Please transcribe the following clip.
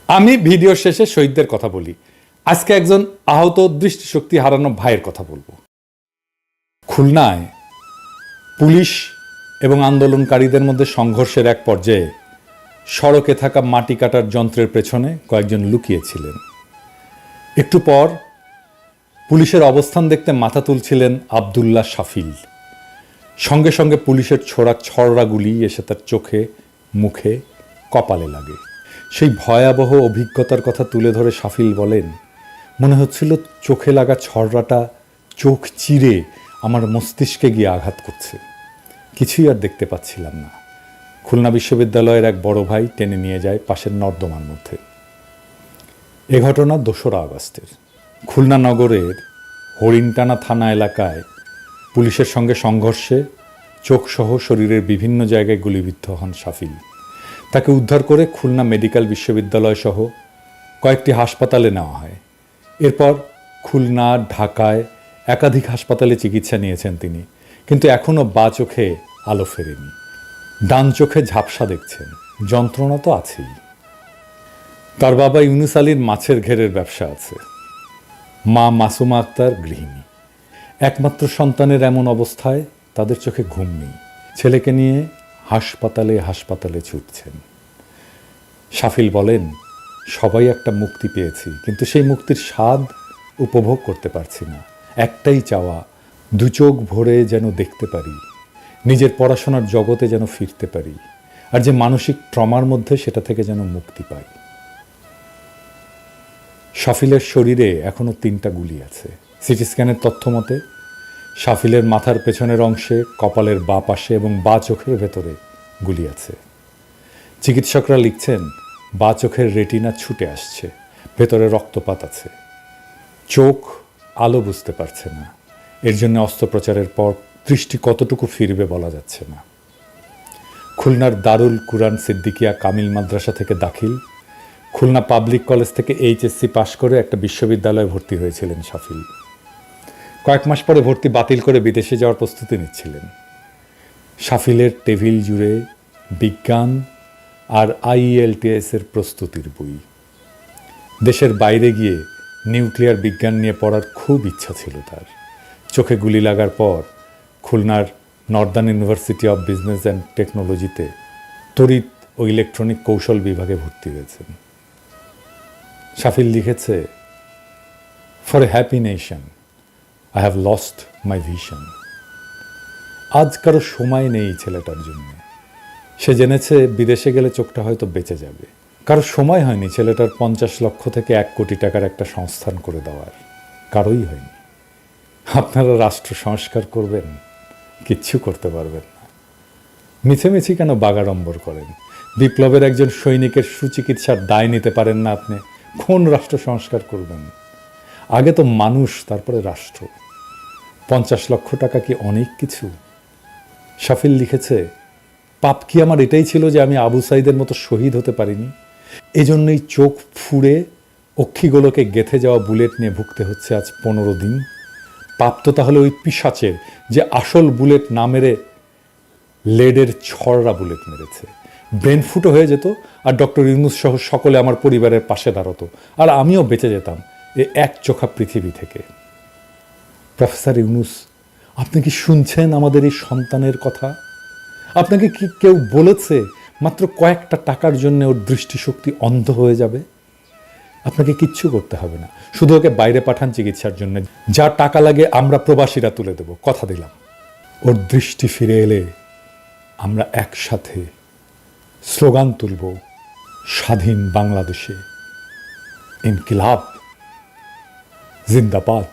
আমি ভিডিও শেষে শহীদদের কথা বলি। আজকে একজন আহত দৃষ্টিশক্তি হারানো ভাইয়ের কথা বলবো। খুলনায় পুলিশ এবং আন্দোলনকারীদের মধ্যে সংঘর্ষের এক পর্যায়ে সড়কে থাকা মাটি কাটার যন্ত্রের পেছনে কয়েকজন লুকিয়েছিলেন। একটু পর পুলিশের অবস্থান দেখতে মাথা তুলছিলেন আবদুল্লাহ শাফিল। সঙ্গে সঙ্গে পুলিশের ছোড়া ছড়া গুলি এসে তার চোখে, মুখে, কপালে লাগে। সেই ভয়াবহ অভিজ্ঞতার কথা তুলে ধরে শাফিল বলেন, মনে হচ্ছিল চোখে লাগা ছড়াটা চোখ চিরে আমার মস্তিষ্কে গিয়ে আঘাত করছে। কিছুই আর দেখতে পাচ্ছিলাম না। খুলনা বিশ্ববিদ্যালয়ের এক বড় ভাই টেনে নিয়ে যায় পাশের নর্দমার মধ্যে। এ ঘটনা ২রা আগস্টের। খুলনা নগরের হরিণটানা থানা এলাকায় পুলিশের সঙ্গে সংঘর্ষে চোখসহ শরীরের বিভিন্ন জায়গায় গুলিবিদ্ধ হন শাফিল। তাকে উদ্ধার করে খুলনা মেডিকেল বিশ্ববিদ্যালয় সহ কয়েকটি হাসপাতালে নেওয়া হয়। এরপর খুলনা, ঢাকায় একাধিক হাসপাতালে চিকিৎসা নিয়েছেন তিনি, কিন্তু এখনও বাঁ চোখে আলো ফেরেনি। ডান চোখে ঝাপসা দেখছেন, যন্ত্রণা তো আছেই। তার বাবা ইউনুস আলীর মাছের ঘেরের ব্যবসা আছে, মা মাসুমা আক্তার গৃহিণী। একমাত্র সন্তানের এমন অবস্থায় তাদের চোখে ঘুম নেই। ছেলেকে নিয়ে হাসপাতালে হাসপাতালে ছুটছেন। শাফিল বলেন, সবাই একটা মুক্তি পেয়েছি, কিন্তু সেই মুক্তির স্বাদ উপভোগ করতে পারছি না। একটাই চাওয়া, দু চোখ ভরে যেন দেখতে পারি, নিজের পড়াশোনার জগতে যেন ফিরতে পারি, আর যে মানসিক ট্রমার মধ্যে সেটা থেকে যেন মুক্তি পাই। শাফিলের শরীরে এখনো 3টা গুলি আছে। সিটি স্ক্যানের তথ্য মতে শাফিলের মাথার পেছনের অংশে, কপালের বাঁ পাশে এবং বাঁ চোখের ভেতরে গুলি আছে। চিকিৎসকরা লিখছেন, বাঁ চোখের রেটিনা ছুটে আসছে, ভেতরে রক্তপাত আছে। চোখ আলো বুঝতে পারছে না। এর জন্য অস্ত্রোপচারের পর দৃষ্টি কতটুকু ফিরবে বলা যাচ্ছে না। খুলনার দারুল কুরআন সিদ্দিকিয়া কামিল মাদ্রাসা থেকে দাখিল, খুলনা পাবলিক কলেজ থেকে HSC পাশ করে একটা বিশ্ববিদ্যালয়ে ভর্তি হয়েছিলেন শাফিল। কয়েক মাস পরে ভর্তি বাতিল করে বিদেশে যাওয়ার প্রস্তুতি নিচ্ছিলেন। শাফিলের টেবিল জুড়ে বিজ্ঞান আর IELTS এর প্রস্তুতির বই। দেশের বাইরে গিয়ে নিউক্লিয়ার বিজ্ঞান নিয়ে পড়ার খুব ইচ্ছা ছিল তার। চোখে গুলি লাগার পর খুলনার Northern university of business and টেকনোলজিতে তড়িৎ ও ইলেকট্রনিক কৌশল বিভাগে ভর্তি হয়েছেন। শাফিল লিখেছে, for a happy nation I have lost my vision. আজ কারো সময় নেই ছেলেটার জন্য। সে জেনেছে বিদেশে গেলে চোখটা হয়তো বেঁচে যাবে। কারো সময় হয়নি ছেলেটার 50 লক্ষ থেকে 1 কোটি টাকার একটা সংস্থান করে দেওয়ার, কারোই হয়নি। আপনারা রাষ্ট্র সংস্কার করবেন, কিচ্ছু করতে পারবেন না। মিছেমিছি কেন বাগাড়ম্বর করেন? বিপ্লবের একজন সৈনিকের সুচিকিৎসার দায় নিতে পারেন না আপনি, কোন রাষ্ট্র সংস্কার করবেন? আগে তো মানুষ, তারপরে রাষ্ট্র। 50 লক্ষ টাকা কি অনেক কিছু? শাফিল লিখেছে, পাপ কি আমার এটাই ছিল যে আমি আবু সাইদের মতো শহীদ হতে পারিনি? এজন্যই চোখ ফুঁড়ে অক্ষিগোলকে গেঁথে যাওয়া বুলেট নিয়ে ভুগতে হচ্ছে আজ 15 দিন। পাপ তো তাহলে ওই পিশাচের, যে আসল বুলেট না মেরে লেডের ছড়া বুলেট মেরেছে। ব্রেন ফুটো হয়ে যেত, আর ডক্টর ইউনুস সহ সকলে আমার পরিবারের পাশে দাঁড়াতো, আর আমিও বেঁচে যেতাম এ এক চোখা পৃথিবী থেকে। প্রফেসর ইউনুস, আপনি কি শুনছেন আমাদের এই সন্তানের কথা? আপনাকে কি কেউ বলেছে মাত্র কয়েকটা টাকার জন্য ওর দৃষ্টিশক্তি অন্ধ হয়ে যাবে? আপনাকে কিচ্ছু করতে হবে না, শুধু ওকে বাইরে পাঠান চিকিৎসার জন্য। যা টাকা লাগে আমরা প্রবাসীরা তুলে দেব, কথা দিলাম। ওর দৃষ্টি ফিরে এলে আমরা একসাথে স্লোগান তুলব, স্বাধীন বাংলাদেশে ইনকিলাব জিন্দাবাদ।